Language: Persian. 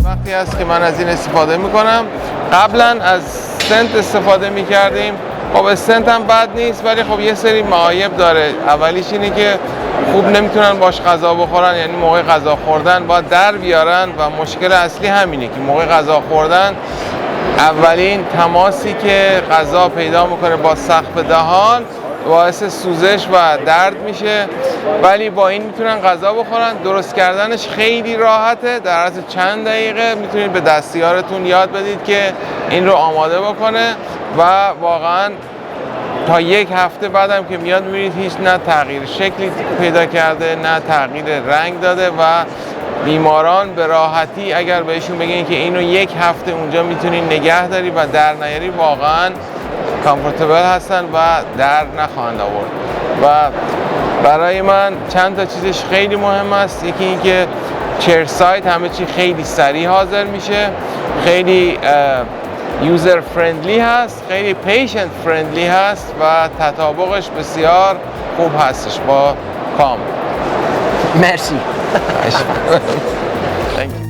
وقتی هست که من از این استفاده میکنم. قبلا از سنت استفاده میکردیم. خب استنت هم بد نیست، ولی خب یه سری معایب داره. اولیش اینه که خوب نمیتونن باش غذا بخورن، یعنی موقع غذا خوردن باید در بیارن و مشکل اصلی همینه که موقع غذا خوردن اولین تماسی که غذا پیدا میکنه با سقف دهان باعث سوزش و درد میشه، ولی با این میتونن غذا بخورن. درست کردنش خیلی راحته، در عرض چند دقیقه میتونید به دستیارتون یاد بدید که این رو آماده بکنه و واقعا تا یک هفته بعدم که میاد میبینید هیچ نه تغییر شکلی پیدا کرده نه تغییر رنگ داده و بیماران به راحتی اگر بهشون بگین که اینو یک هفته اونجا میتونین نگه داری و در نیاری واقعا کامفورتبل هستن و در نخواهند آورد. و برای من چند تا چیزش خیلی مهم است. یکی اینکه چیر سایت همه چی خیلی سریع حاضر میشه، خیلی یوزر فرندلی هست، خیلی پیشنت فرندلی هست و تطابقش بسیار خوب هستش با کام. مرسی. Thank you.